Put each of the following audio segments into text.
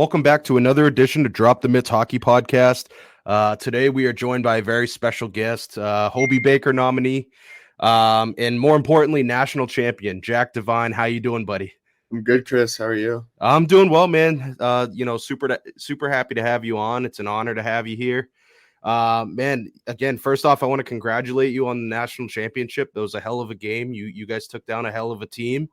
Welcome back to another edition of Drop the Mitts Hockey Podcast. Today we are joined by a very special guest, Hobey Baker nominee, and more importantly, national champion, Jack Devine. How you doing, buddy? I'm good, Chris. How are you? I'm doing well, man. Super happy to have you on. It's an honor to have you here. Man, again, first off, I want to congratulate you on the national championship. That was a hell of a game. You guys took down a hell of a team.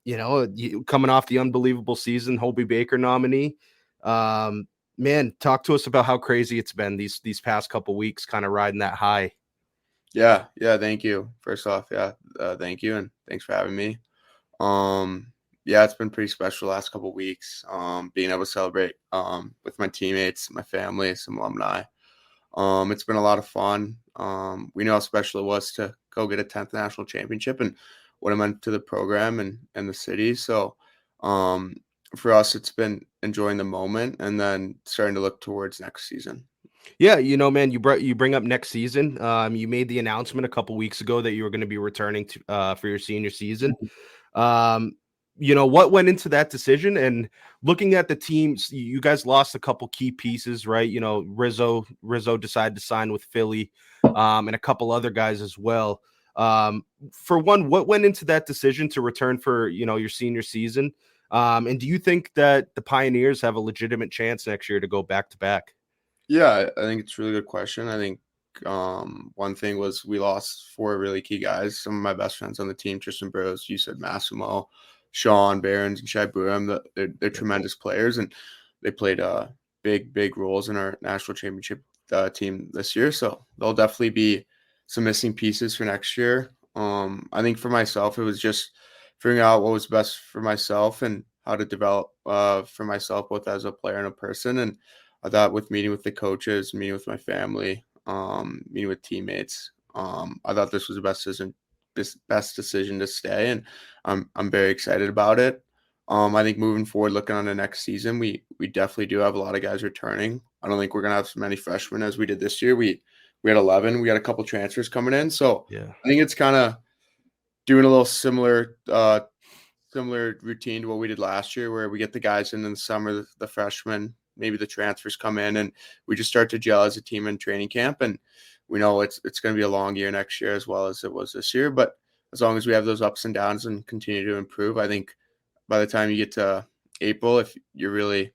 Coming off the unbelievable season, Hobey Baker nominee. Man, talk to us about how crazy it's been these past couple weeks, kind of riding that high. Yeah. Thank you. First off, thank you and thanks for having me. It's been pretty special the last couple weeks. Being able to celebrate with my teammates, my family, some alumni. It's been a lot of fun. We know how special it was to go get a 10th national championship and what it meant to the program and the city. So for us, it's been enjoying the moment and then starting to look towards next season. Yeah, man, you bring up next season. You made the announcement a couple weeks ago that you were going to be returning to for your senior season. What went into that decision? And looking at the teams, you guys lost a couple key pieces, right? Rizzo decided to sign with Philly, and a couple other guys as well. For one, what went into that decision to return for, your senior season? And do you think that the Pioneers have a legitimate chance next year to go back to back? Yeah, I think it's a really good question. I think one thing was we lost 4 really key guys. Some of my best friends on the team, Tristan Broz, you said Massimo, Sean Behrens, and Zeev Buium. They're tremendous players, and they played big roles in our national championship team this year. So there'll definitely be some missing pieces for next year. I think for myself, it was just figuring out what was best for myself and how to develop for myself, both as a player and a person. And I thought with meeting with the coaches, meeting with my family, meeting with teammates, I thought this was the best decision to stay, and I'm very excited about it. I think moving forward, looking on the next season, we definitely do have a lot of guys returning. I don't think we're gonna have as many freshmen as we did this year. We had 11. We got a couple transfers coming in, so yeah, I think it's kind of doing a little similar routine to what we did last year, where we get the guys in the summer, the freshmen, maybe the transfers come in, and we just start to gel as a team in training camp. And we know it's going to be a long year next year as well as it was this year. But as long as we have those ups and downs and continue to improve, I think by the time you get to April, if you're really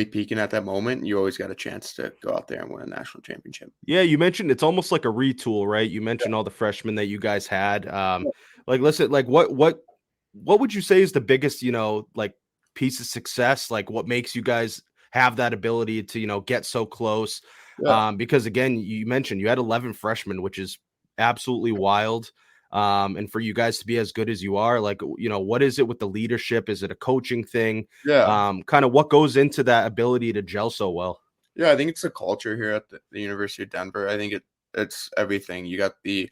peaking at that moment, you always got a chance to go out there and win a national championship. Yeah, you mentioned it's almost like a retool, right? You mentioned all the freshmen that you guys had. What would you say is the biggest, piece of success? Like what makes you guys have that ability to, get so close? Yeah. Because again, you mentioned you had 11 freshmen, which is absolutely wild. And for you guys to be as good as you are, what is it with the leadership? Is it a coaching thing? Yeah. Kind of what goes into that ability to gel so well? Yeah, I think it's the culture here at the University of Denver. I think it's everything. You got the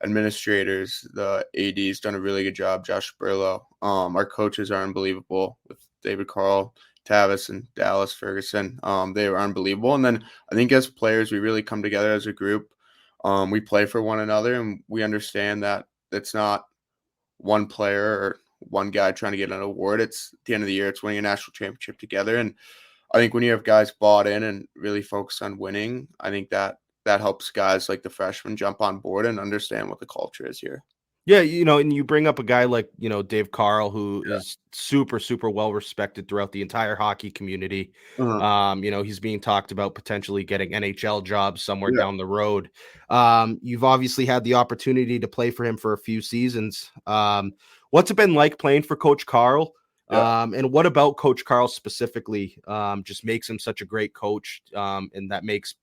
administrators, the AD's done a really good job. Josh Burlow. Our coaches are unbelievable with David Carl, Tavis, and Dallas Ferguson. They were unbelievable. And then I think as players, we really come together as a group. We play for one another, and we understand that it's not one player or one guy trying to get an award. It's at the end of the year, it's winning a national championship together. And I think when you have guys bought in and really focus on winning, I think that helps guys like the freshmen jump on board and understand what the culture is here. Yeah, and you bring up a guy like, Dave Carl, who is super, super well respected throughout the entire hockey community. He's being talked about potentially getting NHL jobs somewhere down the road. You've obviously had the opportunity to play for him for a few seasons. What's it been like playing for Coach Carl? And what about Coach Carl specifically just makes him such a great coach, and that makes,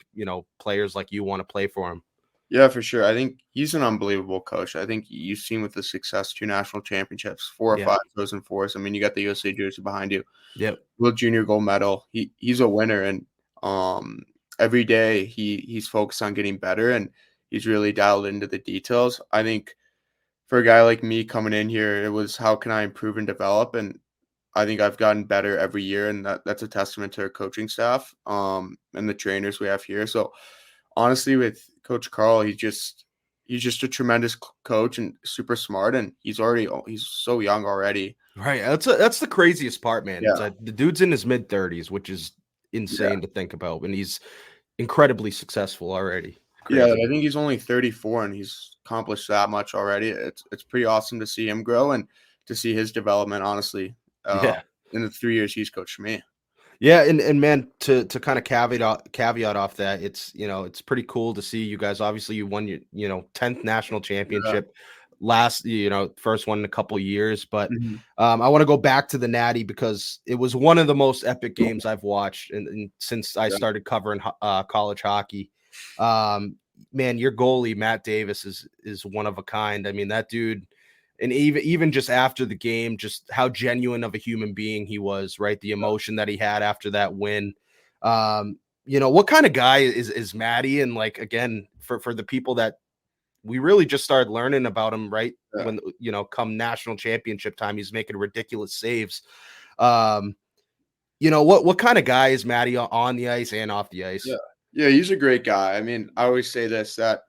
players like you want to play for him? Yeah, for sure. I think he's an unbelievable coach. I think you've seen with the success, 2 national championships, 4 or 5 of those in 4. I mean, you got the USA jersey behind you. Yep. World Junior gold medal. He's a winner, and every day he's focused on getting better, and he's really dialed into the details. I think for a guy like me coming in here, it was how can I improve and develop, and I think I've gotten better every year, and that's a testament to our coaching staff and the trainers we have here. So honestly, with Coach Carl, he's just a tremendous coach and super smart, and he's so young already. Right. That's the craziest part, man. It's Yeah. that the dude's in his mid-30s, which is Yeah. insane to think about, and he's incredibly successful already. Yeah, Crazy. I think he's only 34 and he's accomplished that much already. It's pretty awesome to see him grow and to see his development, honestly, Yeah. in the 3 years he's coached me. Yeah, and man, to kind of caveat off that, it's pretty cool to see you guys. Obviously, you won your 10th national Yeah. championship first one in a couple years. But Mhm. I want to go back to the Natty because it was one of the most epic games I've watched and since I Yeah. started covering college hockey. Man, your goalie Matt Davis is one of a kind. I mean, that dude. And even just after the game, just how genuine of a human being he was, right? The emotion that he had after that win. What kind of guy is Matty? And like again, for the people that we really just started learning about him, right? Yeah. When come national championship time, he's making ridiculous saves. What kind of guy is Matty on the ice and off the ice? Yeah. Yeah, he's a great guy. I mean, I always say this, that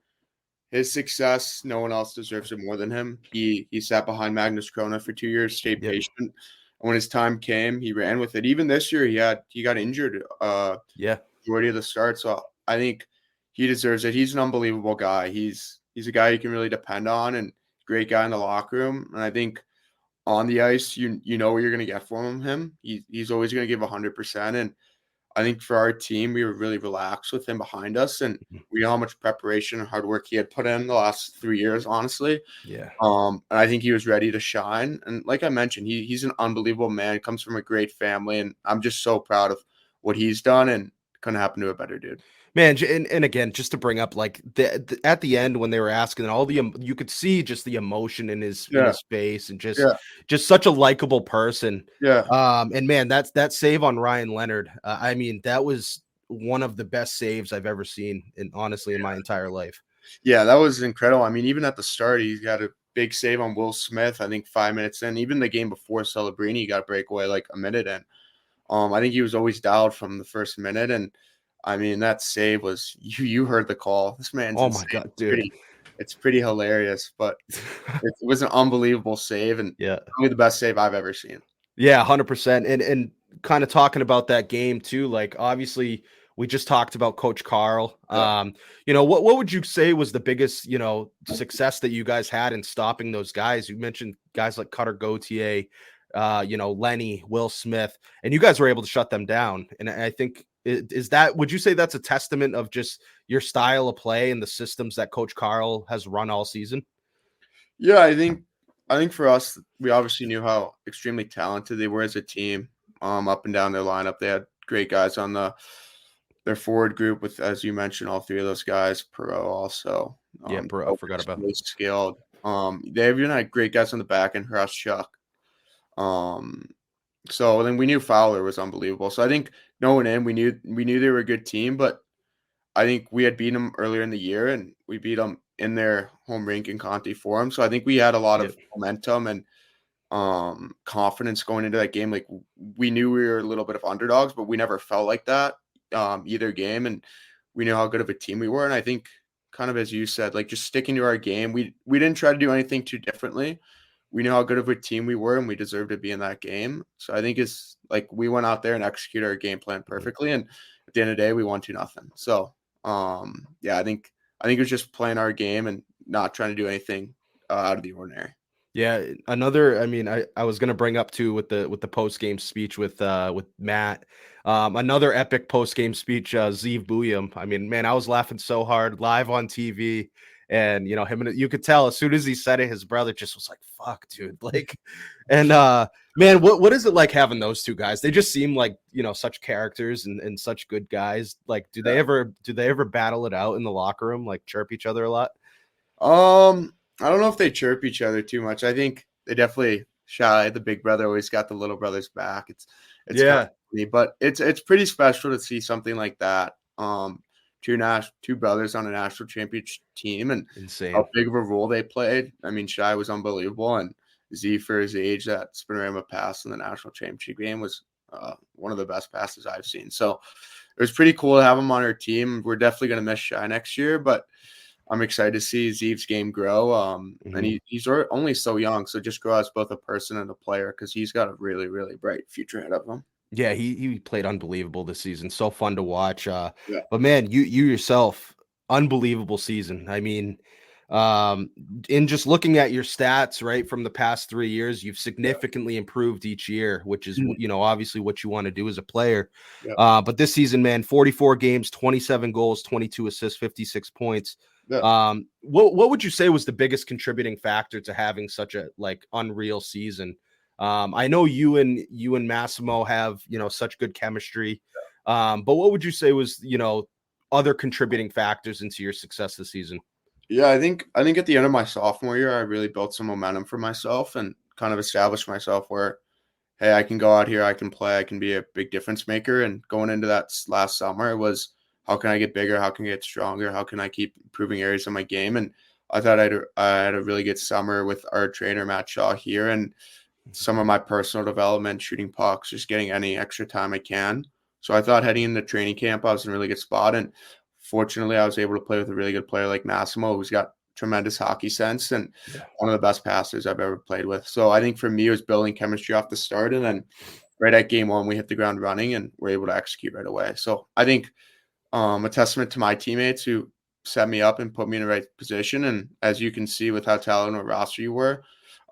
his success, no one else deserves it more than him. He sat behind Magnus Krona for 2 years, stayed Yep. patient. And when his time came, he ran with it. Even this year, he got injured majority of the start. So I think he deserves it. He's an unbelievable guy. He's a guy you can really depend on and great guy in the locker room. And I think on the ice, you know what you're gonna get from him. He's always gonna give 100%. And I think for our team, we were really relaxed with him behind us, and we know how much preparation and hard work he had put in the last 3 years, honestly. Yeah. And I think he was ready to shine. And like I mentioned, he's an unbelievable man, comes from a great family, and I'm just so proud of what he's done and couldn't happen to a better dude. Man, and again, just to bring up like at the end when they were asking all you could see just the emotion in his face and just such a likable person. Yeah. And man, that save on Ryan Leonard. I mean, that was one of the best saves I've ever seen in my entire life. Yeah, that was incredible. I mean, even at the start, he got a big save on Will Smith, I think 5 minutes in. Even the game before Celebrini got a breakaway like a minute in. I think he was always dialed from the first minute. And I mean, that save was you heard the call. This man's oh my god, dude. It's pretty hilarious, but it was an unbelievable save and probably the best save I've ever seen. Yeah, 100%. And kind of talking about that game too, like obviously we just talked about Coach Carl. What would you say was the biggest, success that you guys had in stopping those guys? You mentioned guys like Cutter Gauthier, Lenny, Will Smith, and you guys were able to shut them down. And I think would you say that's a testament of just your style of play and the systems that Coach Carl has run all season? Yeah, I think for us, we obviously knew how extremely talented they were as a team. Up and down their lineup, they had great guys on their forward group with, as you mentioned, all three of those guys. Perot also. Perot, I forgot about really skilled. They even had great guys on the back and Tkachuk. So then we knew Fowler was unbelievable. So I think going in, we knew they were a good team, but I think we had beaten them earlier in the year, and we beat them in their home rink in Conti Forum. So I think we had a lot of momentum and confidence going into that game. Like we knew we were a little bit of underdogs, but we never felt like that either game, and we knew how good of a team we were. And I think, kind of as you said, like just sticking to our game, we didn't try to do anything too differently. We knew how good of a team we were, and we deserved to be in that game. So I think it's like we went out there and executed our game plan perfectly, and at the end of the day, we won 2-0. So I think it was just playing our game and not trying to do anything out of the ordinary. Yeah, another. I mean, I was going to bring up too with the post game speech with Matt. Another epic post game speech, Zeev Buium. I mean, man, I was laughing so hard live on TV, and him and you could tell as soon as he said it, his brother just was like, "Fuck, dude!" Like, and man, what is it like having those two guys? They just seem like such characters and such good guys. Like, do they ever battle it out in the locker room? Like, chirp each other a lot? I don't know if they chirp each other too much. I think they definitely shy. The big brother always got the little brother's back. It's kind of funny, but it's pretty special to see something like that. Two brothers on a national championship team, and insane how big of a role they played. I mean, Shai was unbelievable, and Z for his age, that Spinorama pass in the national championship game was one of the best passes I've seen. So it was pretty cool to have him on our team. We're definitely going to miss Shai next year, but I'm excited to see Zeev's game grow. And he's only so young, so just grow as both a person and a player because he's got a really, really bright future ahead of him. Yeah, he played unbelievable this season. So fun to watch. Yeah. But man, you yourself, unbelievable season. I mean, um, in just looking at your stats, right, from the past 3 years, you've significantly improved each year, which is Mhm. obviously what you want to do as a player. Yeah. But this season, man, 44 games, 27 goals, 22 assists, 56 points. Yeah. What would you say was the biggest contributing factor to having such a unreal season? I know you and Massimo have, such good chemistry. But what would you say was, other contributing factors into your success this season? Yeah, I think at the end of my sophomore year, I really built some momentum for myself and kind of established myself where, hey, I can go out here, I can play, I can be a big difference maker. And going into that last summer, it was how can I get bigger? How can I get stronger? How can I keep improving areas of my game? And I thought I had a really good summer with our trainer, Matt Shaw, here. And some of my personal development, shooting pucks, just getting any extra time I can. So I thought heading into training camp, I was in a really good spot. And fortunately, I was able to play with a really good player like Massimo, who's got tremendous hockey sense and one of the best passers I've ever played with. So I think for me, it was building chemistry off the start. And then right at game one, we hit the ground running and we're able to execute right away. So I think a testament to my teammates who set me up and put me in the right position. And as you can see with how talented a roster you were,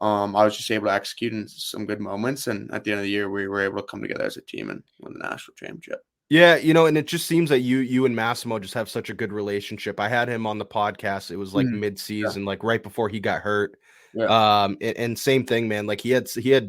I was just able to execute in some good moments. And at the end of the year, we were able to come together as a team and win the national championship. Yeah, and it just seems that you and Massimo just have such a good relationship. I had him on the podcast. It was like Mhm. mid-season, like right before he got hurt. Yeah. And same thing, man. Like he had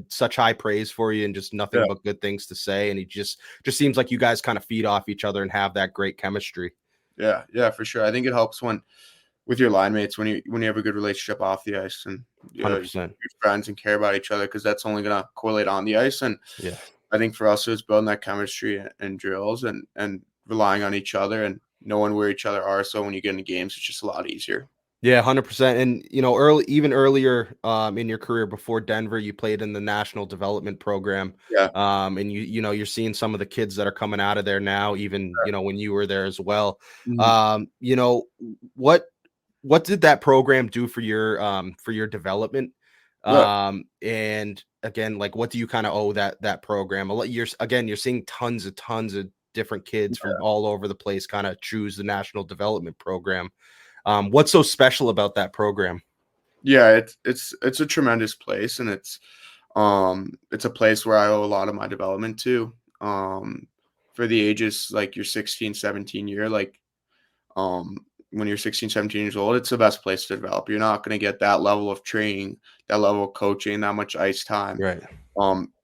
such high praise for you and just nothing Yeah. but good things to say. And he just seems like you guys kind of feed off each other and have that great chemistry. Yeah. Yeah, for sure. I think it helps with your line mates when you have a good relationship off the ice and you're 100%. friends and care about each other because that's only going to correlate on the ice. And Yeah. I think for us, it was building that chemistry and drills and relying on each other and knowing where each other are. So when you get into games, it's just a lot easier. Yeah, 100%. And even earlier in your career before Denver, you played in the National Development Program. Yeah. And you're seeing some of the kids that are coming out of there now, even when you were there as well. Mhm. What did that program do for your development? Yeah. And again, like what do you kind of owe that program? You're seeing tons of different kids from all over the place kind of choose the National Development Program. What's so special about that program? Yeah, it's a tremendous place, and it's a place where I owe a lot of my development to. For the ages like your 16, 17 year, when you're 16, 17 years old, it's the best place to develop. You're not going to get that level of training, that level of coaching, that much ice time. Right.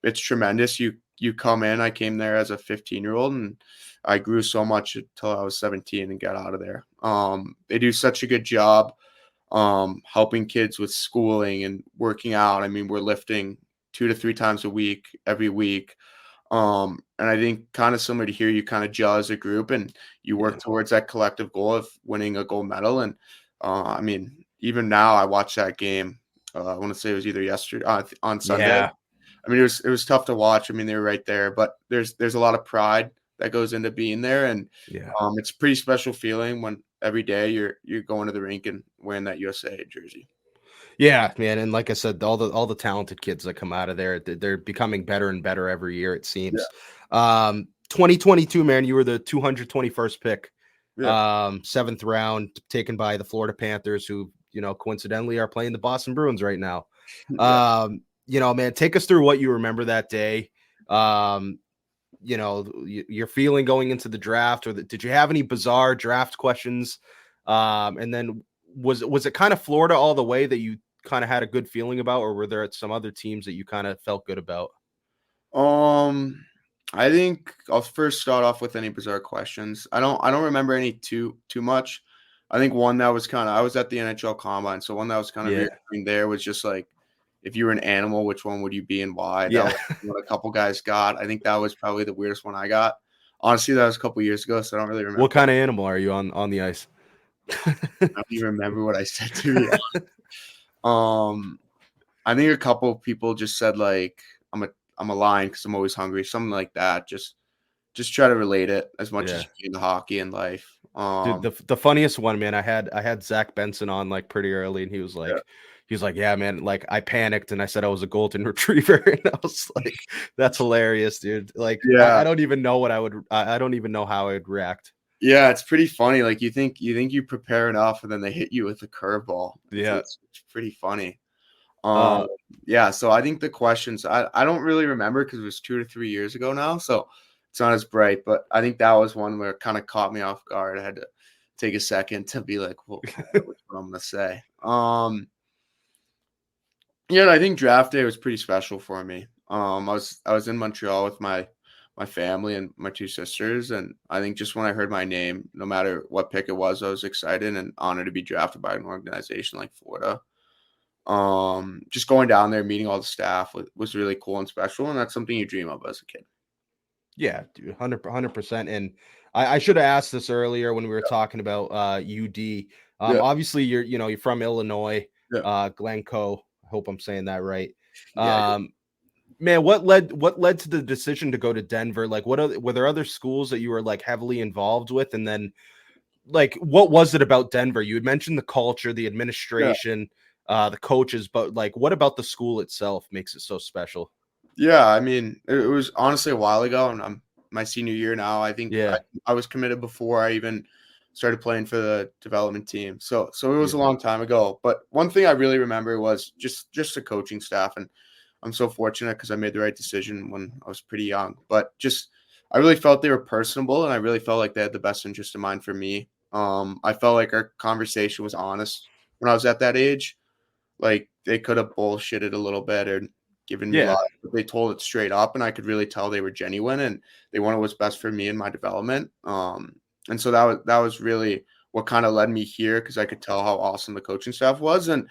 It's tremendous. You come in. I came there as a 15-year-old, and I grew so much until I was 17 and got out of there. They do such a good job helping kids with schooling and working out. I mean, we're lifting 2 to 3 times a week, every week. And I think kind of similar to here, you kind of gel as a group and you work towards that collective goal of winning a gold medal. And I mean, even now I watched that game. I want to say it was either yesterday on Sunday. Yeah. I mean, it was tough to watch. I mean, they were right there, but there's a lot of pride that goes into being there. And it's a pretty special feeling when every day you're going to the rink and wearing that USA jersey. Yeah, man, and like I said, all the talented kids that come out of there, they're becoming better and better every year, it seems. 2022, man, you were the 221st pick, Yeah. 7th round, taken by the Florida Panthers, who coincidentally are playing the Boston Bruins right now. Yeah. Man, take us through what you remember that day. Your feeling going into the draft, or did you have any bizarre draft questions? And then was it kind of Florida all the way that you kind of had a good feeling about, or were there some other teams that you kind of felt good about? I think I'll first start off with any bizarre questions. I don't remember any too much. I think one that was I was at the NHL Combine, so one that was kind of reoccurring there was just like, if you were an animal, which one would you be and why? That was what a couple guys got. I think that was probably the weirdest one I got. Honestly, that was a couple years ago, so I don't really remember. What kind of animal are you on the ice? I don't even remember what I said to you. I think a couple of people just said like I'm a lion because I'm always hungry, something like that. Just try to relate it as much as you can to hockey and life. Dude, the funniest one, man, I had Zach Benson on like pretty early, and he was like, yeah, man, like I panicked and I said I was a golden retriever, and I was like, that's hilarious, dude. Like, yeah, I don't even know what I don't even know how I'd react. yeah, it's pretty funny. Like you think you prepare enough, and then they hit you with a curveball. Yeah. It's pretty funny. Uh, Yeah. So I think the questions I don't really remember because it was 2 to 3 years ago now, so it's not as bright. But I think that was one where it kind of caught me off guard. I had to take a second to be like, well, what's what I'm gonna say. Yeah, I think draft day was pretty special for me. I was in Montreal with my family and my two sisters, and I think just when I heard my name, no matter what pick it was, I was excited and honored to be drafted by an organization like Florida. Just going down there, meeting all the staff was really cool and special, and that's something you dream of as a kid. yeah, dude, 100%. And I should have asked this earlier when we were talking about UD. Yeah, Obviously you're from Illinois, yeah, Glencoe. I hope I'm saying that right. yeah. Man, what led to the decision to go to Denver? Like, were there other schools that you were like heavily involved with? And then, like, what was it about Denver? You had mentioned the culture, the administration, the coaches, but like, what about the school itself makes it so special? Yeah, I mean, it was honestly a while ago, and I'm my senior year now. I think Yeah, I was committed before I even started playing for the development team. So it was yeah, a long time ago. But one thing I really remember was just the coaching staff, and I'm so fortunate because I made the right decision when I was pretty young. But just I really felt they were personable, and I really felt like they had the best interest in mind for me. I felt like our conversation was honest when I was at that age. Like they could have bullshitted a little bit or given me yeah, lies, but they told it straight up, and I could really tell they were genuine and they wanted what's best for me and my development. And so that was really what kind of led me here because I could tell how awesome the coaching staff was. And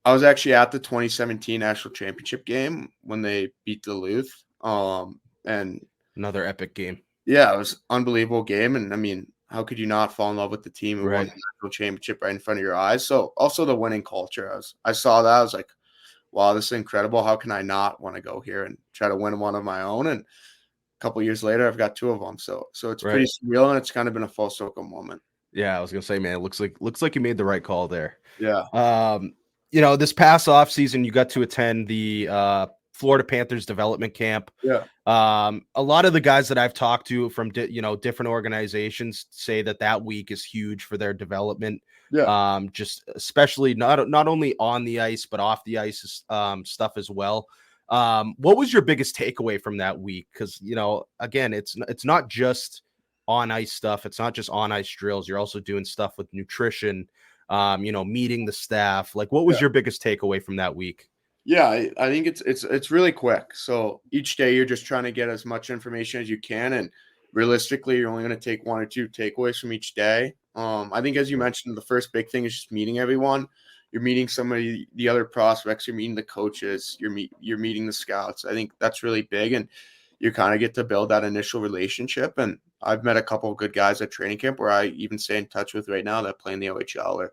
I was actually at the 2017 national championship game when they beat Duluth. And another epic game. yeah, it was unbelievable game. And I mean, how could you not fall in love with the team who won Right. the national championship right in front of your eyes? So also the winning culture. I saw that. I was like, wow, this is incredible. How can I not want to go here and try to win one of my own? And a couple years later, I've got two of them. So it's Right. pretty surreal, and it's kind of been a full circle moment. Yeah, I was gonna say, man, it looks like you made the right call there. Yeah. This past off season, you got to attend the Florida Panthers Development Camp. Yeah. A lot of the guys that I've talked to from different organizations say that week is huge for their development. Yeah. Just especially not only on the ice but off the ice stuff as well. What was your biggest takeaway from that week? Because again, it's not just on ice stuff. It's not just on ice drills. You're also doing stuff with nutrition. Meeting the staff. Like, what was Yeah. your biggest takeaway from that week? Yeah, I think it's really quick. So each day you're just trying to get as much information as you can, and realistically, you're only going to take one or two takeaways from each day. I think as you mentioned, the first big thing is just meeting everyone. You're meeting somebody, the other prospects. You're meeting the coaches. You're meeting the scouts. I think that's really big, and you kind of get to build that initial relationship. And I've met a couple of good guys at training camp where I even stay in touch with right now that play in the OHL or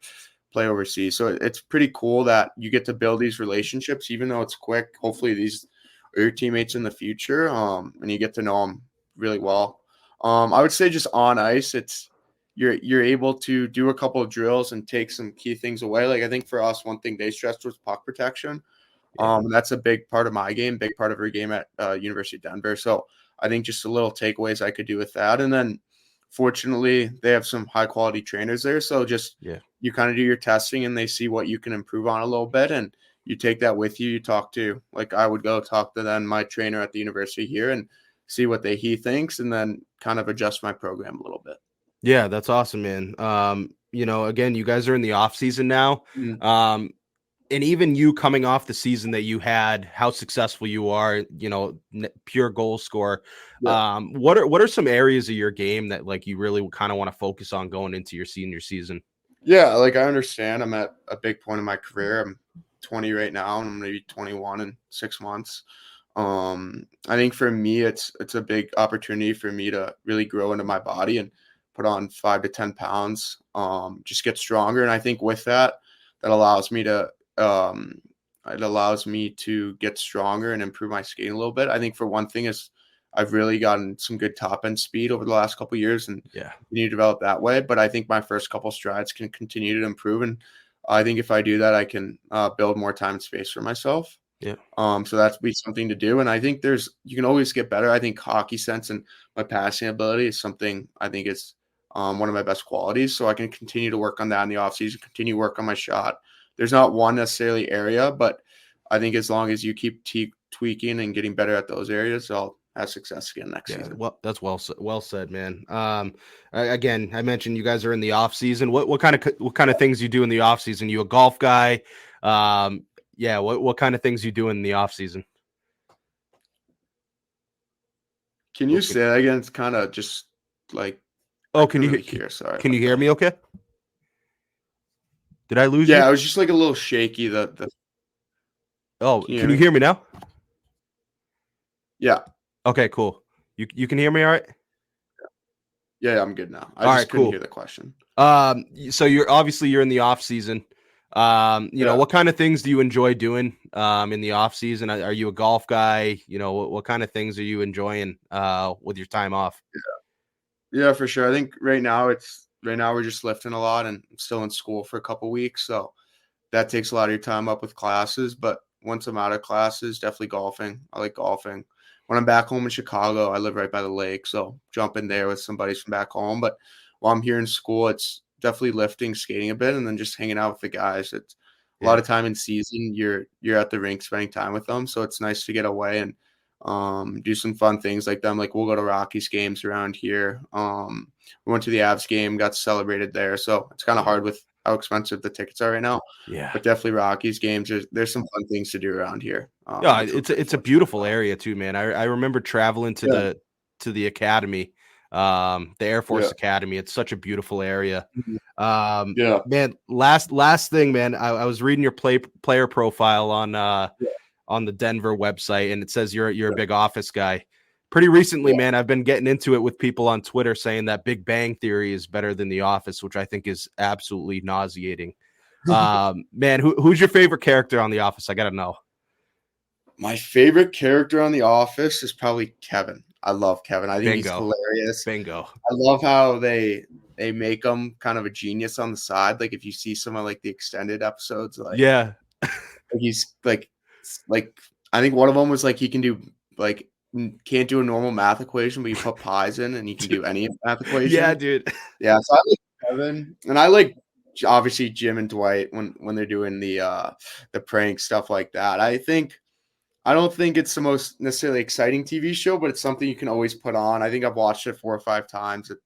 play overseas. So it's pretty cool that you get to build these relationships, even though it's quick. Hopefully these are your teammates in the future, and you get to know them really well. I would say just on ice, it's you're able to do a couple of drills and take some key things away. Like I think for us, one thing they stressed was puck protection. That's a big part of my game, big part of her game at University of Denver. So I think just a little takeaways I could do with that. And then fortunately, they have some high quality trainers there. So just you kind of do your testing and they see what you can improve on a little bit. And you take that with you. You talk to, like I would go talk to then my trainer at the university here and see what he thinks and then kind of adjust my program a little bit. Yeah, that's awesome, man. Again, you guys are in the off season now. Mm. And even you coming off the season that you had, how successful you are, pure goal scorer. Yeah. What are some areas of your game that like you really kind of want to focus on going into your senior season? Yeah, like I understand I'm at a big point in my career. I'm 20 right now and I'm going to be 21 in 6 months. I think for me, it's a big opportunity for me to really grow into my body and put on 5 to 10 pounds, just get stronger. And I think with that allows me to, it allows me to get stronger and improve my skating a little bit. I think for one thing is I've really gotten some good top end speed over the last couple of years and Yeah. continue to develop that way. But I think my first couple strides can continue to improve. And I think if I do that, I can build more time and space for myself. Yeah. So that's be something to do. And I think you can always get better. I think hockey sense and my passing ability is something I think is one of my best qualities. So I can continue to work on that in the offseason, continue to work on my shot. There's not one necessarily area, but I think as long as you keep tweaking and getting better at those areas, I'll have success again next season. Well, that's well said, man. Again, I mentioned you guys are in the off season. What kind of things you do in the off season? You a golf guy? Yeah. What kind of things you do in the off season? Can you say that again? It's kind of just like. Oh, can you hear? Sorry. Can you hear me? Okay. Did I lose you? Yeah, I was just like a little shaky. Oh, can you hear me now? Yeah. Okay, cool. You can hear me all right? Yeah, I'm good now. I just couldn't hear the question. So you're in the off season. You know, what kind of things do you enjoy doing in the off season? Are you a golf guy? You know, what kind of things are you enjoying with your time off? Yeah, for sure. I think right now we're just lifting a lot and I'm still in school for a couple weeks, so that takes a lot of your time up with classes. But once I'm out of classes, definitely golfing. I like golfing. When I'm back home in Chicago, I live right by the lake, so jump in there with some buddies from back home. But while I'm here in school, it's definitely lifting, skating a bit, and then just hanging out with the guys. It's a lot of time in season. You're at the rink spending time with them, so it's nice to get away and do some fun things like them. Like we'll go to Rockies games around here. We went to the Avs game, got celebrated there. So it's kind of hard with how expensive the tickets are right now. Yeah, but definitely Rockies games. There's some fun things to do around here. Yeah, it's a beautiful area too, man. I remember traveling to the academy, the Air Force Academy. It's such a beautiful area. Man. Last thing, man. I was reading your player profile on the Denver website, and it says you're a big Office guy. Pretty recently, man, I've been getting into it with people on Twitter saying that Big Bang Theory is better than The Office, which I think is absolutely nauseating. Man, who's your favorite character on The Office? I gotta know. My favorite character on The Office is probably Kevin. I love Kevin. I think he's hilarious. Bingo. I love how they make him kind of a genius on the side. Like if you see some of like the extended episodes, like he's like I think one of them was like he can do like can't do a normal math equation, but you put pies in and you can do any math equation. Yeah, dude. Yeah, so I like Kevin, and I like obviously Jim and Dwight when they're doing the prank stuff like that. I don't think it's the most necessarily exciting TV show, but it's something you can always put on. I think I've watched it 4 or 5 times. It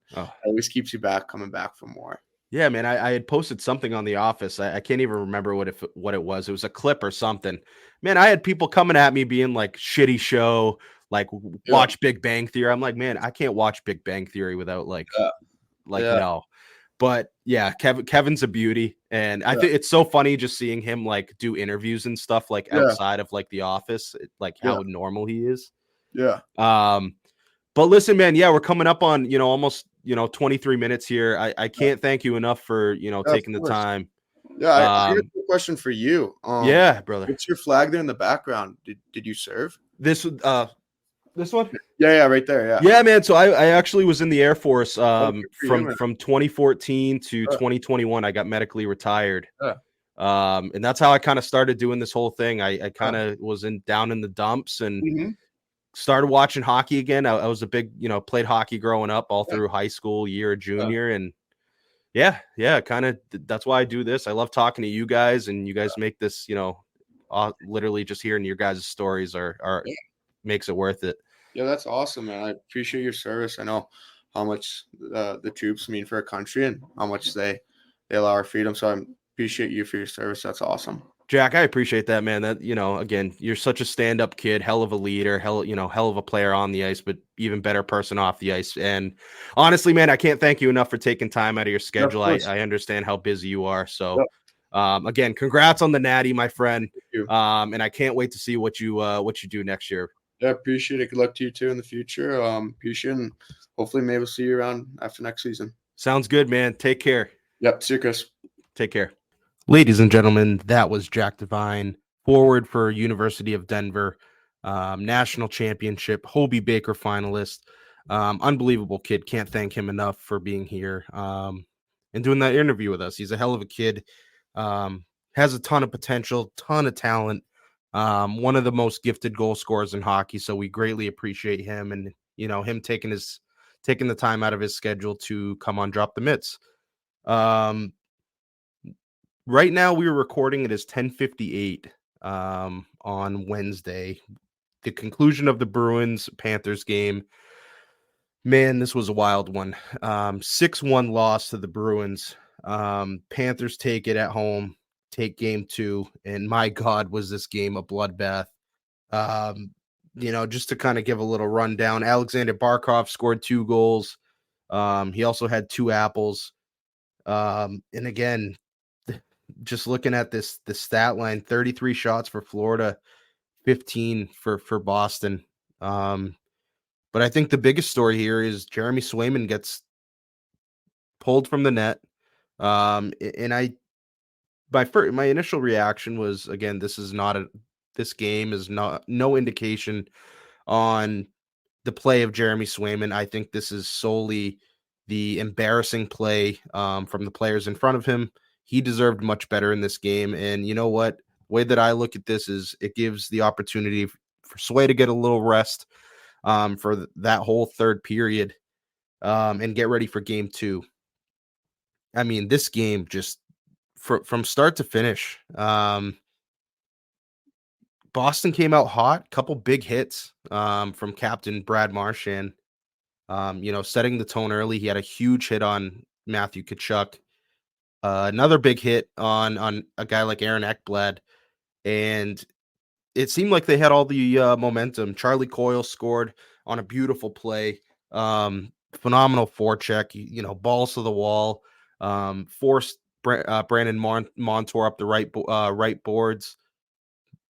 always keeps you coming back for more. Yeah, man. I had posted something on The Office. I can't even remember what it was. It was a clip or something. Man, I had people coming at me being like, shitty show, like watch Big Bang Theory. I'm like, man, I can't watch Big Bang Theory without no. But yeah, Kevin's a beauty. And I think it's so funny just seeing him like do interviews and stuff like outside of like The Office, like how normal he is. Yeah. But listen, man, we're coming up on, almost, 23 minutes here. I can't thank you enough for, taking the time. Yeah. I got a question for you. Yeah, brother. What's your flag there in the background? Did you serve? This one? Yeah, right there. Yeah, man. So I actually was in the Air Force from 2014 to 2021. I got medically retired. And that's how I kind of started doing this whole thing. I kind of was down in the dumps and started watching hockey again. I was a big, played hockey growing up all through high school, year of junior. And kind of that's why I do this. I love talking to you guys, and you guys make this, literally just hearing your guys' stories are makes it worth it. Yeah, that's awesome, man. I appreciate your service. I know how much the troops mean for our country and how much they allow our freedom. So I appreciate you for your service. That's awesome. Jack, I appreciate that, man. That, again, you're such a stand-up kid, hell of a leader, hell of a player on the ice, but even better person off the ice. And honestly, man, I can't thank you enough for taking time out of your schedule. I understand how busy you are. So again, congrats on the Natty, my friend. And I can't wait to see what you do next year. Yeah, appreciate it. Good luck to you too in the future. Appreciate it. And hopefully maybe we'll see you around after next season. Sounds good, man. Take care. Yep. See you, Chris. Take care. Ladies and gentlemen, that was Jack Devine, forward for University of Denver. national championship, Hobey Baker finalist. Unbelievable kid. Can't thank him enough for being here and doing that interview with us. He's a hell of a kid. Has a ton of potential, ton of talent. One of the most gifted goal scorers in hockey. So we greatly appreciate him and him taking the time out of his schedule to come on Drop the Mitts. Right now we were recording it as 10:58 on Wednesday. The conclusion of the Bruins Panthers game. Man, this was a wild one. 6-1 loss to the Bruins. Panthers take it at home, take game 2, and my God, was this game a bloodbath. Just to kind of give a little rundown, Alexander Barkov scored 2 goals. He also had 2 apples. And again, just looking at the stat line, 33 shots for Florida, 15 for Boston. But I think the biggest story here is Jeremy Swayman gets pulled from the net. And my initial reaction was, again, this game is no indication on the play of Jeremy Swayman. I think this is solely the embarrassing play from the players in front of him. He deserved much better in this game. And you know what? The way that I look at this is it gives the opportunity for Sway to get a little rest for that whole third period and get ready for game 2. I mean, this game just from start to finish, Boston came out hot, couple big hits from Captain Brad Marchand, setting the tone early. He had a huge hit on Matthew Tkachuk. Another big hit on a guy like Aaron Ekblad, and it seemed like they had all the momentum. Charlie Coyle scored on a beautiful play, phenomenal forecheck, balls to the wall, forced Brandon Montour up the right boards.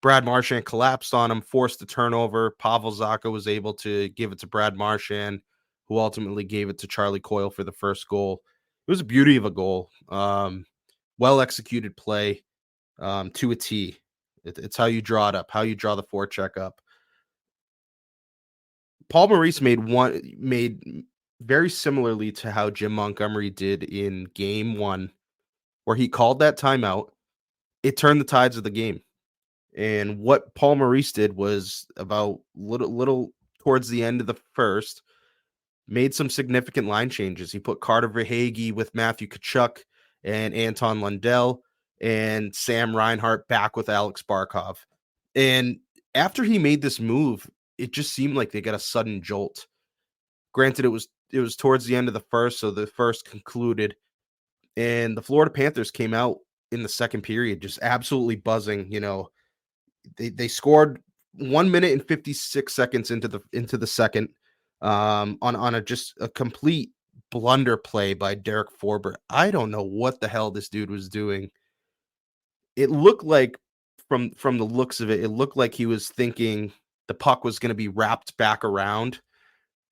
Brad Marchand collapsed on him, forced the turnover. Pavel Zacha was able to give it to Brad Marchand, who ultimately gave it to Charlie Coyle for the first goal. It was a beauty of a goal. Well-executed play to a T. It's how you draw it up, how you draw the forecheck up. Paul Maurice made very similarly to how Jim Montgomery did in game 1, where he called that timeout. It turned the tides of the game. And what Paul Maurice did was about little towards the end of the first, made some significant line changes. He put Carter Verhaeghe with Matthew Tkachuk and Anton Lundell and Sam Reinhart back with Alex Barkov. And after he made this move, it just seemed like they got a sudden jolt. Granted, it was towards the end of the first, so the first concluded, and the Florida Panthers came out in the second period just absolutely buzzing. They scored 1 minute and 56 seconds into the second on just a complete blunder play by Derek Forbert. I don't know what the hell this dude was doing. It looked like from the looks of it looked like he was thinking the puck was going to be wrapped back around,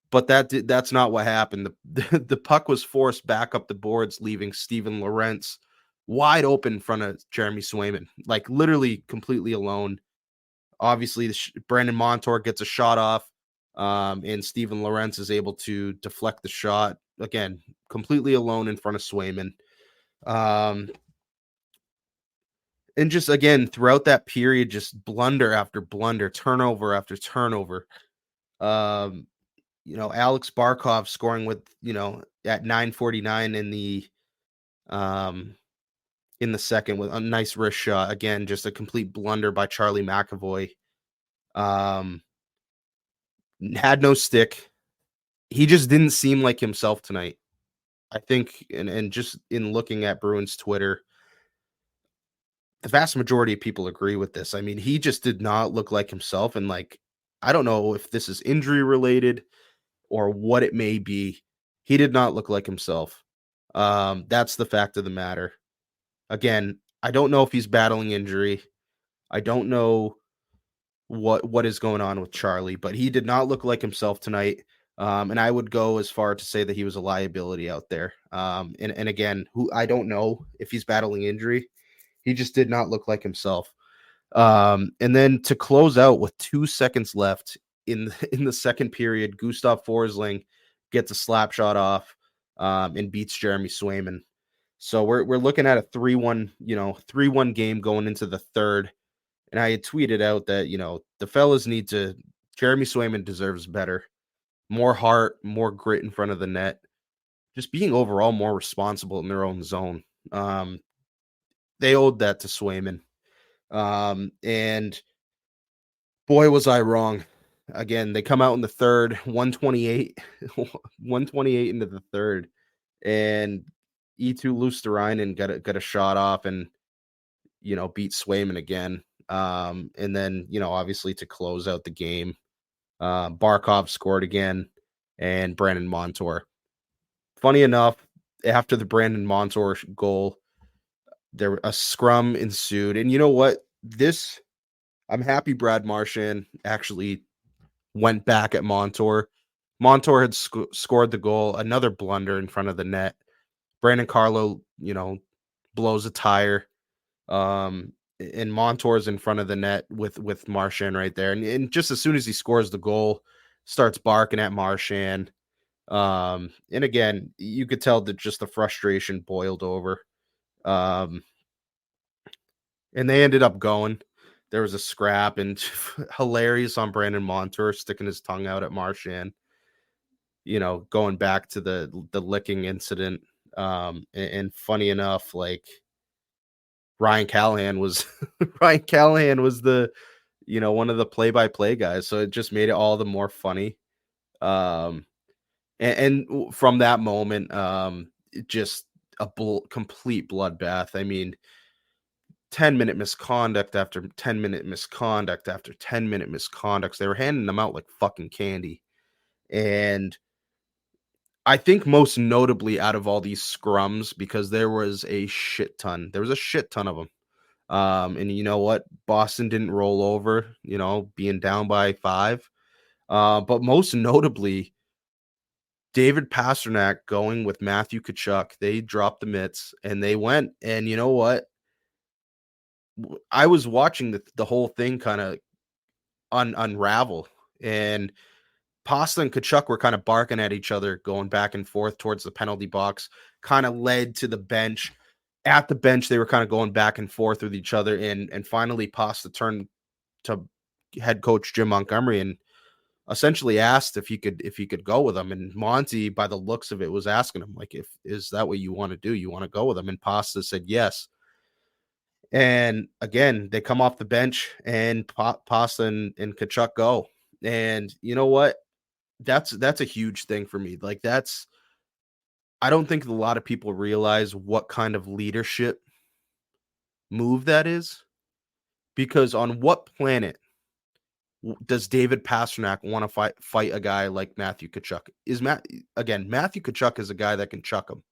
but that's not what happened. The puck was forced back up the boards, leaving Steven Lorentz wide open in front of Jeremy Swayman, like literally completely alone. Obviously, Brandon Montour gets a shot off, and Steven Lorentz is able to deflect the shot. Again, completely alone in front of Swayman. And just, again, throughout that period, just blunder after blunder, turnover after turnover. Alex Barkov scoring with, at 9:49 in the second with a nice wrist shot. Again, just a complete blunder by Charlie McAvoy. Had no stick. He just didn't seem like himself tonight. I think, and just in looking at Bruins Twitter, the vast majority of people agree with this. I mean, he just did not look like himself. And I don't know if this is injury related or what it may be. He did not look like himself. That's the fact of the matter. Again, I don't know if he's battling injury. I don't know what is going on with Charlie, but he did not look like himself tonight. And I would go as far to say that he was a liability out there. And again, I don't know if he's battling injury. He just did not look like himself. And then to close out with 2 seconds left in the second period, Gustav Forsling gets a slap shot off and beats Jeremy Swayman. So we're looking at a 3-1, 3-1 game going into the third. And I had tweeted out that, the fellas need to Jeremy Swayman deserves better. More heart, more grit in front of the net. Just being overall more responsible in their own zone. They owed that to Swayman. And boy, was I wrong. Again, they come out in the third, 128, 128 into the third, and E2 Luosterainen got a shot off and beat Swayman again. And then obviously to close out the game, Barkov scored again, and Brandon Montour. Funny enough, after the Brandon Montour goal, a scrum ensued, and you know what? I'm happy Brad Marchand actually went back at Montour. Montour had scored the goal, another blunder in front of the net. Brandon Carlo, blows a tire. And Montour's in front of the net with Marchand right there. And just as soon as he scores the goal, starts barking at Marchand. And again, you could tell that just the frustration boiled over. And they ended up going. There was a scrap, and hilarious on Brandon Montour sticking his tongue out at Marchand. Going back to the licking incident. And funny enough, like Ryan Callahan was the one of the play-by-play guys, so it just made it all the more funny. And from that moment, just a complete bloodbath. I mean, 10-minute misconduct after 10-minute misconduct after 10-minute misconducts. They were handing them out like fucking candy. And I think most notably out of all these scrums, because there was a shit ton of them. And you know what? Boston didn't roll over, being down by 5. But most notably, David Pastrnak going with Matthew Tkachuk. They dropped the mitts and they went. And you know what? I was watching the whole thing kind of unravel, and Pasta and Tkachuk were kind of barking at each other, going back and forth towards the penalty box, kind of led to the bench. At the bench, they were kind of going back and forth with each other, and finally Pasta turned to head coach Jim Montgomery and essentially asked if he could go with him. And Monty, by the looks of it, was asking him, like, is that what you want to do? You want to go with him? And Pasta said yes. And again, they come off the bench, and Pasta and Tkachuk go. And you know what? That's a huge thing for me. Like, I don't think a lot of people realize what kind of leadership move that is. Because on what planet does David Pastrnak want to fight a guy like Matthew Tkachuk? Matthew Tkachuk is a guy that can chuck him.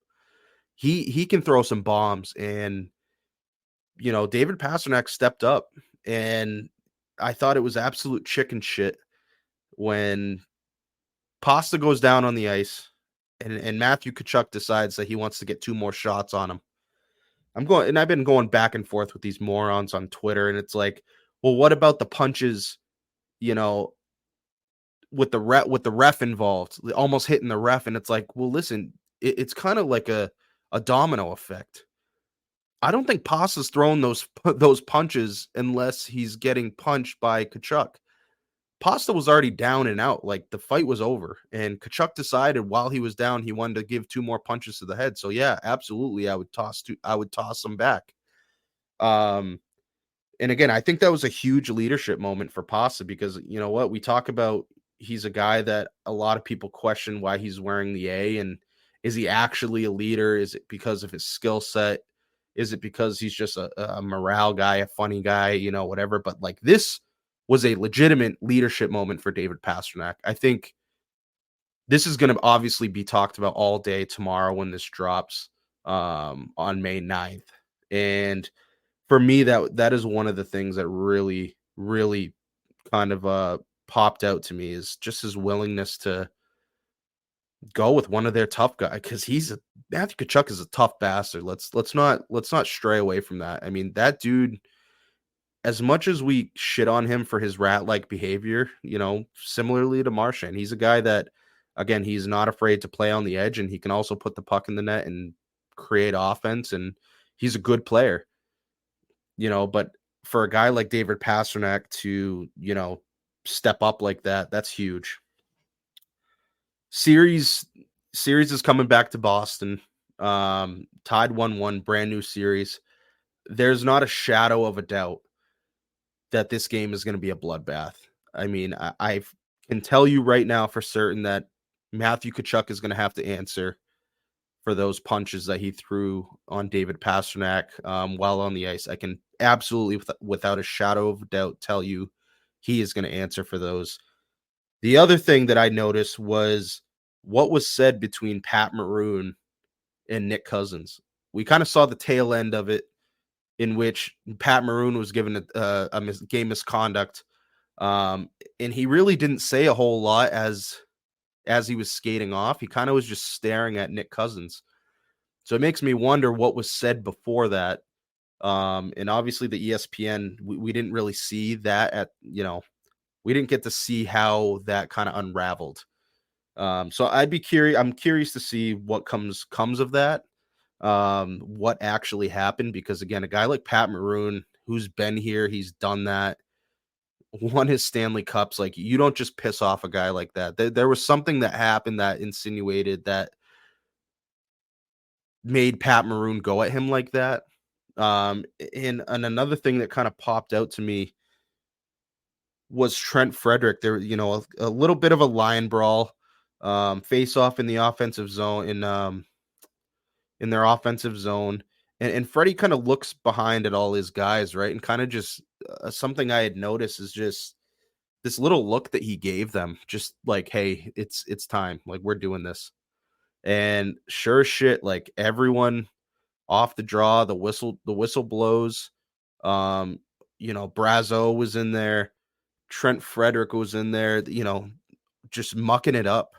He can throw some bombs, and David Pastrnak stepped up, and I thought it was absolute chicken shit when Pasta goes down on the ice and Matthew Tkachuk decides that he wants to get 2 more shots on him. I've been going back and forth with these morons on Twitter, and it's like, well, what about the punches, with the ref involved, almost hitting the ref? And it's like, well, listen, it's kind of like a domino effect. I don't think Pasta's throwing those punches unless he's getting punched by Tkachuk. Pasta was already down and out. Like, the fight was over, and Tkachuk decided while he was down, he wanted to give 2 more punches to the head. So yeah, absolutely, I would toss him back. And again, I think that was a huge leadership moment for Pasta, because you know what, we talk about, he's a guy that a lot of people question why he's wearing the A, and is he actually a leader? Is it because of his skill set? Is it because he's just a morale guy, a funny guy, whatever? But like, this was a legitimate leadership moment for David Pastrnak. I think this is going to obviously be talked about all day tomorrow when this drops on May 9th. And for me, that is one of the things that really, really kind of popped out to me, is just his willingness to go with one of their tough guys, because Matthew Tkachuk is a tough bastard. Let's not stray away from that. I mean, that dude, as much as we shit on him for his rat-like behavior, similarly to Marchand, he's a guy that, again, he's not afraid to play on the edge, and he can also put the puck in the net and create offense, and he's a good player, but for a guy like David Pastrnak to, step up like that, that's huge. Series is coming back to Boston. Tied 1-1, brand new series. There's not a shadow of a doubt that this game is going to be a bloodbath. I mean, I can tell you right now for certain that Matthew Tkachuk is going to have to answer for those punches that he threw on David Pastrnak while on the ice. I can absolutely, without a shadow of a doubt, tell you he is going to answer for those. The other thing that I noticed was what was said between Pat Maroon and Nick Cousins. We kind of saw the tail end of it, in which Pat Maroon was given a game misconduct, and he really didn't say a whole lot as he was skating off. He kind of was just staring at Nick Cousins. So it makes me wonder what was said before that. And obviously the ESPN, we didn't really see that we didn't get to see how that kind of unraveled. So I'm curious to see what comes of that. What actually happened, because again, a guy like Pat Maroon, who's been here, he's done that, won his Stanley Cups. Like, you don't just piss off a guy like that. There was something that happened that insinuated that made Pat Maroon go at him like that. And another thing that kind of popped out to me was Trent Frederick. There, a little bit of a line brawl, face off in the offensive zone, in their offensive zone. And Freddie kind of looks behind at all his guys, right? And kind of just something I had noticed is just this little look that he gave them, just like, hey, it's time. Like, we're doing this. And sure as shit, like, everyone off the draw, the whistle blows. Brazo was in there. Trent Frederick was in there, just mucking it up.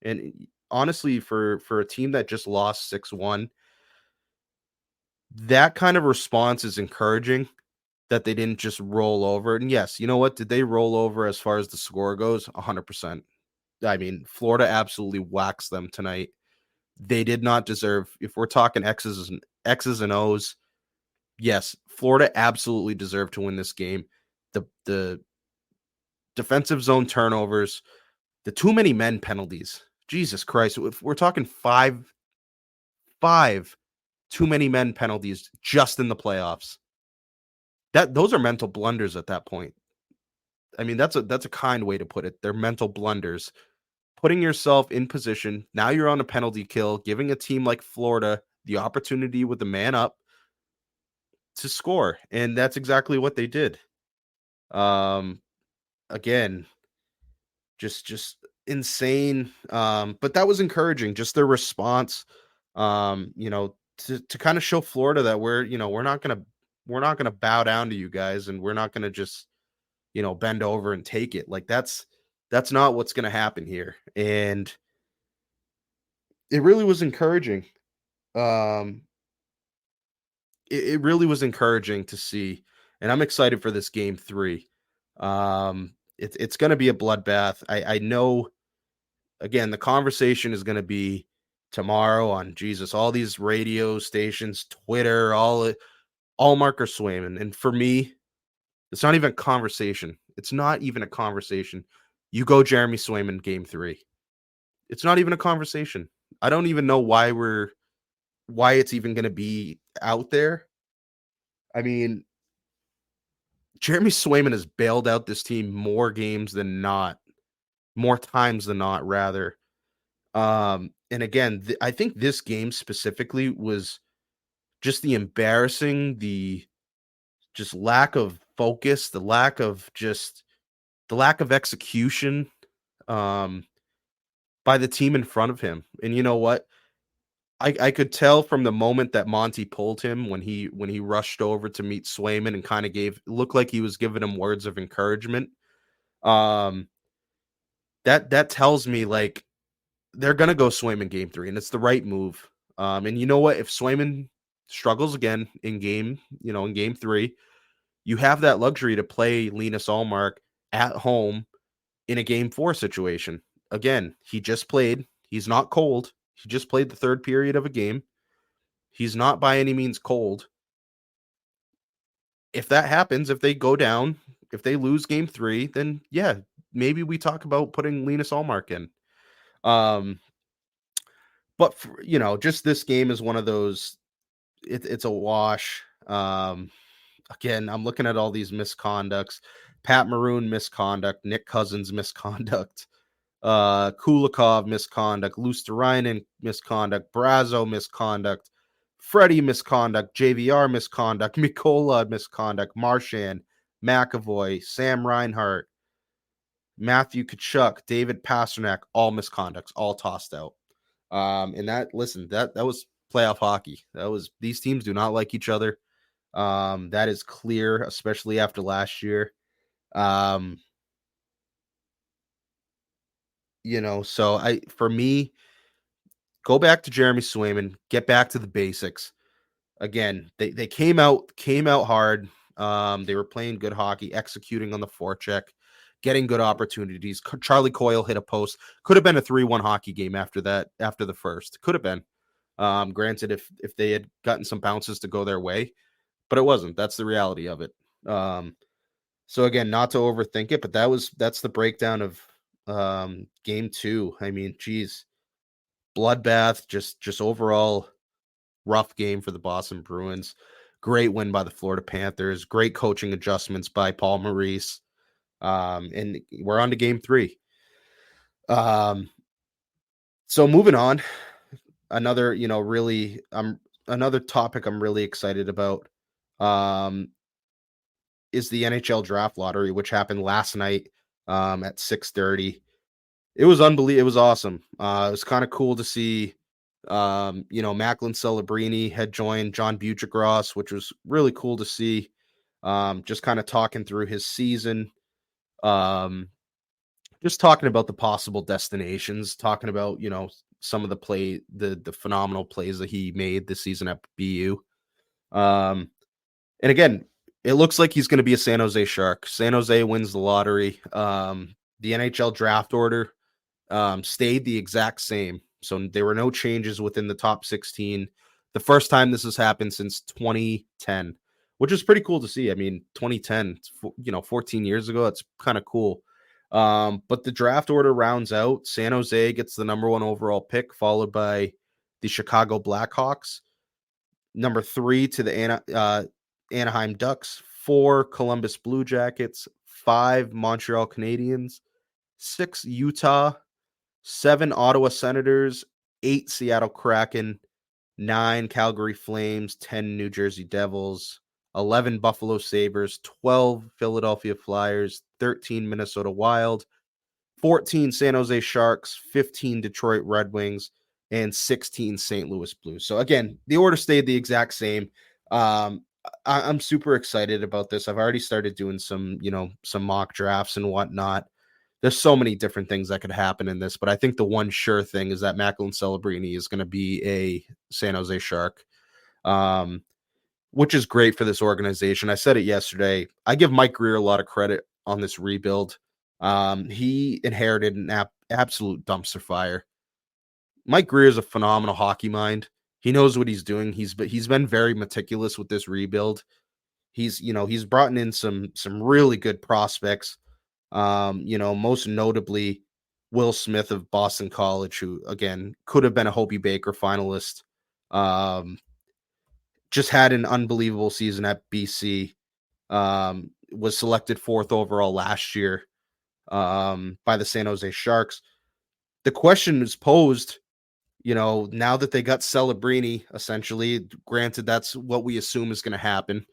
And honestly, for a team that just lost 6-1, that kind of response is encouraging, that they didn't just roll over. And yes, you know what? Did they roll over as far as the score goes? 100%. I mean, Florida absolutely waxed them tonight. They did not deserve, if we're talking X's and O's, yes, Florida absolutely deserved to win this game. The defensive zone turnovers, the too many men penalties. Jesus Christ. If we're talking five too many men penalties just in the playoffs, those are mental blunders at that point. I mean, that's a kind way to put it. They're mental blunders. Putting yourself in position, now you're on a penalty kill, giving a team like Florida the opportunity with the man up to score. And that's exactly what they did. Again, just insane. But that was encouraging, just their response, to kind of show Florida that we're not gonna bow down to you guys, and we're not gonna just bend over and take it. Like, that's not what's gonna happen here. And it really was encouraging. It really was encouraging to see, and I'm excited for this game 3. It's going to be a bloodbath. I know, again, the conversation is going to be tomorrow on all these radio stations, Twitter, all Marcus Swayman. And for me, it's not even a conversation. It's not even a conversation. You go Jeremy Swayman game 3. It's not even a conversation. I don't even know why it's even going to be out there. I mean, Jeremy Swayman has bailed out this team more times than not, rather. And again, I think this game specifically was just the embarrassing, the just lack of focus, the lack of execution by the team in front of him. And you know what? I could tell from the moment that Monty pulled him when he rushed over to meet Swayman and kind of looked like he was giving him words of encouragement. That tells me, like, they're gonna go Swayman game 3, and it's the right move. And you know what? If Swayman struggles again in game 3, you have that luxury to play Linus Ullmark at home in a game 4 situation. Again, he just played. He's not cold. He just played the third period of a game. He's not by any means cold. If that happens, if they go down, if they lose game 3, then yeah, maybe we talk about putting Linus Ullmark in. But for, just this game is one of those. It's a wash. Again, I'm looking at all these misconducts. Pat Maroon misconduct, Nick Cousins misconduct, Kulikov misconduct, Luosterainen misconduct, Brazo misconduct, Freddie misconduct, JVR misconduct, Mikola misconduct, Marchand, McAvoy, Sam Reinhart, Matthew Tkachuk, David Pastrnak, all misconducts, all tossed out. And that was playoff hockey. These teams do not like each other. That is clear, especially after last year. So for me, go back to Jeremy Swayman, get back to the basics. Again, they came out hard. They were playing good hockey, executing on the forecheck, getting good opportunities. Charlie Coyle hit a post. Could have been a 3-1 hockey game after the first. Could have been. Granted, if they had gotten some bounces to go their way, but it wasn't. That's the reality of it. So again, not to overthink it, but that's the breakdown of game 2. I mean, geez, bloodbath, just overall rough game for the Boston Bruins. Great win by the Florida Panthers. Great coaching adjustments by Paul Maurice. And we're on to game 3. So moving on, another topic I'm really excited about is the NHL draft lottery, which happened last night at 6:30. It was unbelievable. It was awesome. It was kind of cool to see. Macklin Celebrini had joined John Buccigross, which was really cool to see. Just kind of talking through his season. Just talking about the possible destinations, talking about, some of the phenomenal plays that he made this season at BU. And again, it looks like he's going to be a San Jose Shark. San Jose wins the lottery. The NHL draft order stayed the exact same. So there were no changes within the top 16. The first time this has happened since 2010, which is pretty cool to see. I mean, 2010, 14 years ago, that's kind of cool. But the draft order rounds out. San Jose gets the number 1 overall pick, followed by the Chicago Blackhawks. Number 3 to the Anaheim Ducks, 4 Columbus Blue Jackets, 5 Montreal Canadiens, 6 Utah, 7 Ottawa Senators, 8 Seattle Kraken, 9 Calgary Flames, 10 New Jersey Devils, 11 Buffalo Sabres, 12 Philadelphia Flyers, 13 Minnesota Wild, 14 San Jose Sharks, 15 Detroit Red Wings, and 16 St. Louis Blues. So again, the order stayed the exact same. I'm super excited about this. I've already started doing some mock drafts and whatnot. There's so many different things that could happen in this, but I think the one sure thing is that Macklin Celebrini is going to be a San Jose Shark, which is great for this organization. I said it yesterday. I give Mike Grier a lot of credit on this rebuild. He inherited an absolute dumpster fire. Mike Grier is a phenomenal hockey mind. He knows what he's doing. He's been very meticulous with this rebuild. He's brought in some really good prospects. Most notably Will Smith of Boston College, who again could have been a Hobey Baker finalist. Just had an unbelievable season at BC. Was selected 4th overall last year by the San Jose Sharks. The question is posed, now that they got Celebrini, essentially, granted that's what we assume is going to happen.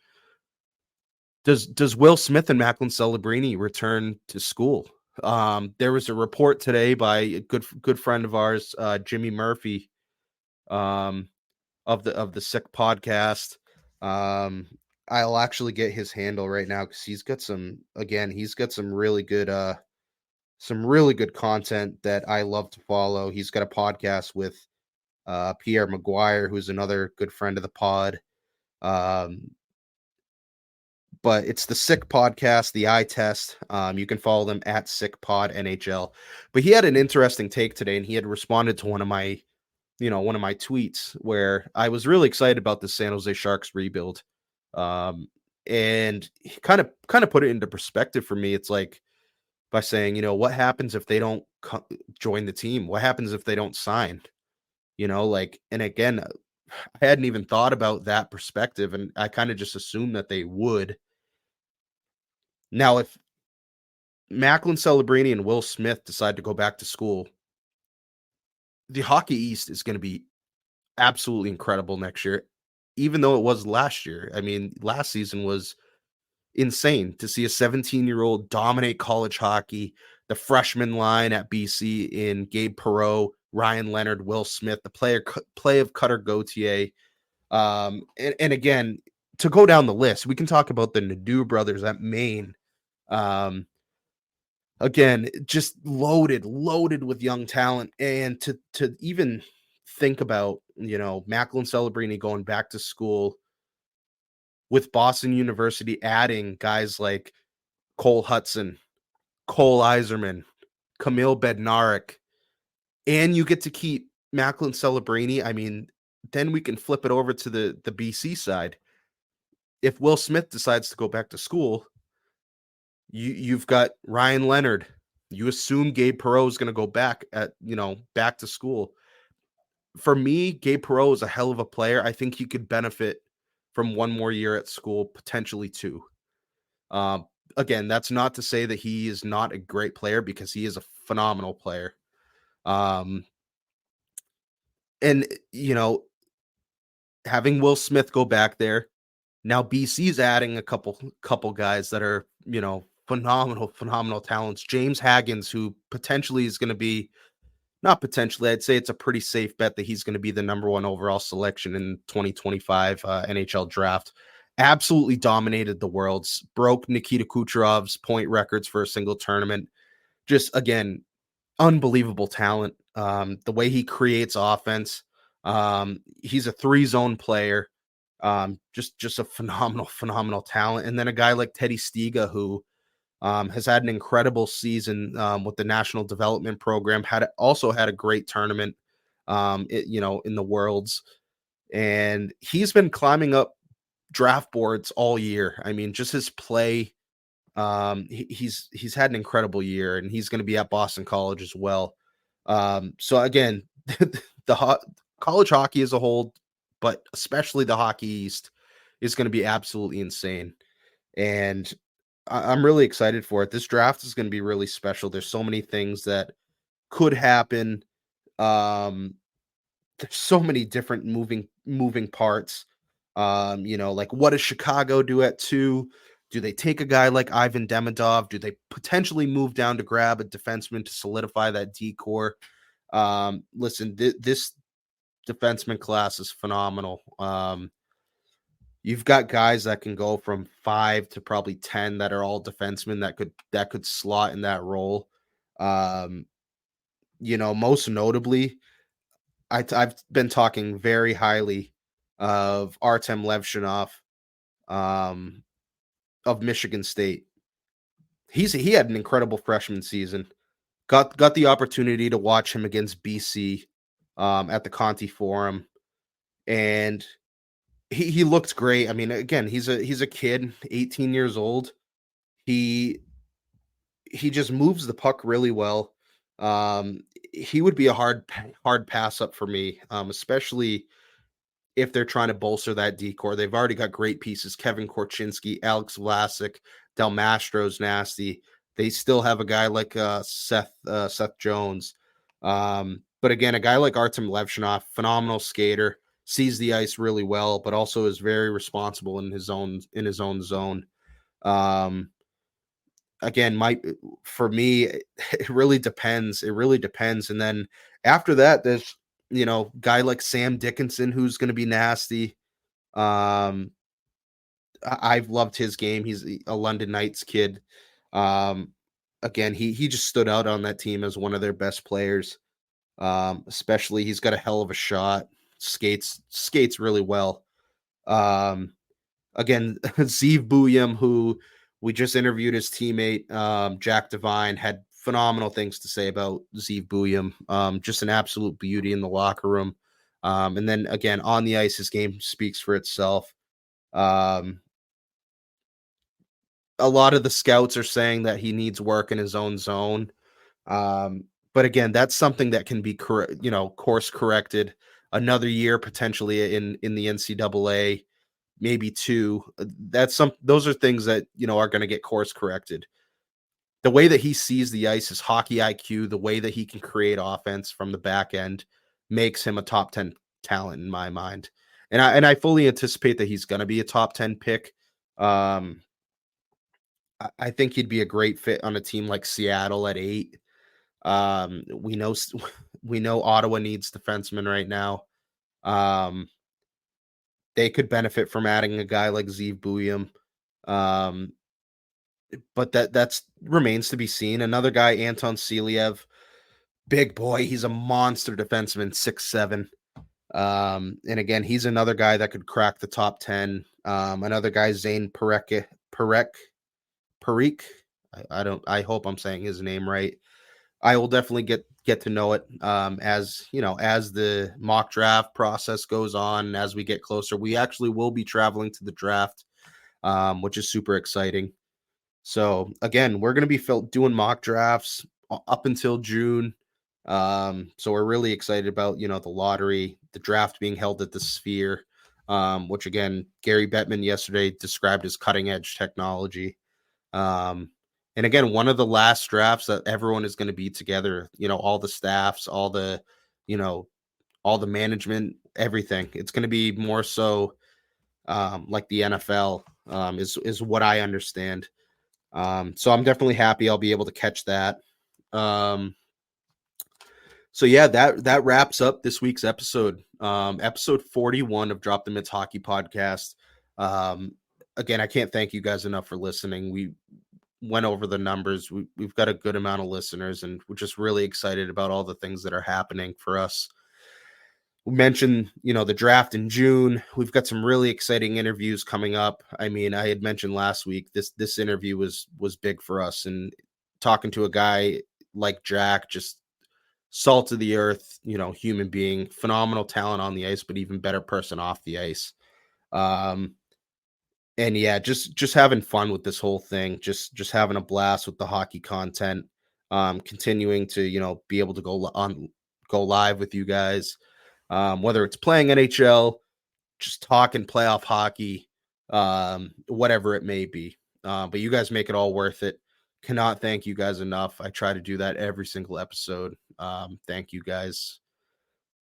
Does Will Smith and Macklin Celebrini return to school? There was a report today by a good friend of ours, Jimmy Murphy, of the Sick podcast. I'll actually get his handle right now because he's got some really good content that I love to follow. He's got a podcast with Pierre Maguire, who's another good friend of the pod. but it's the Sick Podcast, the eye test. You can follow them at Sick Pod NHL. But he had an interesting take today, and he had responded to one of my tweets where I was really excited about the San Jose Sharks rebuild. And he kind of put it into perspective for me. It's like by saying, what happens if they don't join the team? What happens if they don't sign? And again, I hadn't even thought about that perspective, and I kind of just assumed that they would. Now, if Macklin Celebrini and Will Smith decide to go back to school, the Hockey East is going to be absolutely incredible next year, even though it was last year. I mean, last season was insane to see a 17-year-old dominate college hockey. The freshman line at BC in Gabe Perreault, Ryan Leonard, Will Smith, the play of Cutter Gauthier. And again, to go down the list, we can talk about the Nadeau brothers at Maine. Again, just loaded with young talent. And to even think about, Macklin Celebrini going back to school with Boston University adding guys like Cole Hudson, Cole Iserman, Kamil Bednarik, and you get to keep Macklin Celebrini. I mean, then we can flip it over to the BC side. If Will Smith decides to go back to school, you've got Ryan Leonard. You assume Gabe Perreault is going to go back to school. For me, Gabe Perreault is a hell of a player. I think he could benefit from one more year at school, potentially two. Again, that's not to say that he is not a great player, because he is a phenomenal player. And having Will Smith go back there, now BC's adding a couple guys that are, phenomenal talents. James Haggins, who potentially is going to be, not potentially, I'd say it's a pretty safe bet that he's going to be the number 1 overall selection in 2025 NHL draft. Absolutely dominated the Worlds, broke Nikita Kucherov's point records for a single tournament. Just, again, unbelievable talent. The way he creates offense. He's a 3-zone player. Just a phenomenal talent. And then a guy like Teddy Stiga, who has had an incredible season with the National Development Program, also had a great tournament in the Worlds. And he's been climbing up draft boards all year. I mean, just his play. He's had an incredible year, and he's going to be at Boston College as well. So again, college hockey as a whole, but especially the Hockey East, is going to be absolutely insane. And I'm really excited for it. This draft is going to be really special. There's so many things that could happen. There's so many different moving parts. Like, what does Chicago do at 2? Do they take a guy like Ivan Demidov? Do they potentially move down to grab a defenseman to solidify that D-core? Listen, this defenseman class is phenomenal. You've got guys that can go from 5 to probably 10 that are all defensemen that could slot in that role. Most notably, I've been talking very highly of Artem Levshinov of Michigan State. He had an incredible freshman season. Got the opportunity to watch him against BC at the Conti Forum, and he looked great. I mean, again, he's a kid, 18 years old. He just moves the puck really well. He would be a hard pass up for me, especially if they're trying to bolster that D-core. They've already got great pieces: Kevin Korchinski, Alex Vlasic, Del Mastro's nasty. They still have a guy like Seth Jones. But again, a guy like Artem Levshinov, phenomenal skater, sees the ice really well, but also is very responsible in his own zone. Again, for me, it really depends. And then after that, there's guy like Sam Dickinson, who's going to be nasty. I've loved his game. He's a London Knights kid. Again, he just stood out on that team as one of their best players. Especially, he's got a hell of a shot. Skates really well. again, Zeev Buium, who we just interviewed his teammate, Jack Devine, had phenomenal things to say about Zeev Buium. Just an absolute beauty in the locker room. And then again, on the ice, his game speaks for itself. A lot of the scouts are saying that he needs work in his own zone. But again, that's something that can be course corrected. Another year potentially in the NCAA, maybe 2. Those are things that are going to get course corrected. The way that he sees the ice, his hockey IQ, the way that he can create offense from the back end makes him a top 10 talent in my mind. And I fully anticipate that he's going to be a top 10 pick. I think he'd be a great fit on a team like Seattle at 8. We know Ottawa needs defensemen right now. They could benefit from adding a guy like Zeev Buium. But that's remains to be seen. Another guy, Anton Siliev, big boy. He's a monster defenseman, 6'7". And again, he's another guy that could crack the top 10. Another guy, Zane Parekh. I hope I'm saying his name right. I will definitely get to know it as the mock draft process goes on. As we get closer, we actually will be traveling to the draft, which is super exciting. So again, we're going to be doing mock drafts up until June. So we're really excited about the lottery, the draft being held at the Sphere, which again, Gary Bettman yesterday described as cutting edge technology. And again, one of the last drafts that everyone is going to be together, all the staffs, all the management, everything. It's going to be more so like the NFL is what I understand. So I'm definitely happy I'll be able to catch that. So yeah, that wraps up this week's episode. Episode 41 of Drop the Mitts Hockey Podcast. Again, I can't thank you guys enough for listening. We went over the numbers. We've got a good amount of listeners, and we're just really excited about all the things that are happening for us. We mentioned, the draft in June. We've got some really exciting interviews coming up. I mean, I had mentioned last week, this interview was big for us, and talking to a guy like Jack, just salt of the earth, human being, phenomenal talent on the ice, but even better person off the ice. And yeah, just having fun with this whole thing, just having a blast with the hockey content, continuing to, be able to go live with you guys, whether it's playing NHL, just talking playoff hockey, whatever it may be. But you guys make it all worth it. Cannot thank you guys enough. I try to do that every single episode. Thank you guys.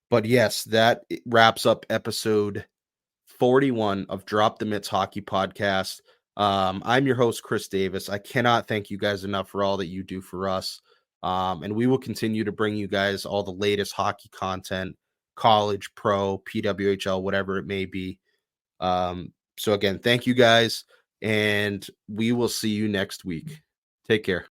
But yes, that wraps up episode 41 of Drop the Mitts Hockey Podcast. I'm your host, Chris Davis. I cannot thank you guys enough for all that you do for us. And we will continue to bring you guys all the latest hockey content, college, pro, PWHL, whatever it may be. So again, thank you guys, and we will see you next week. Take care.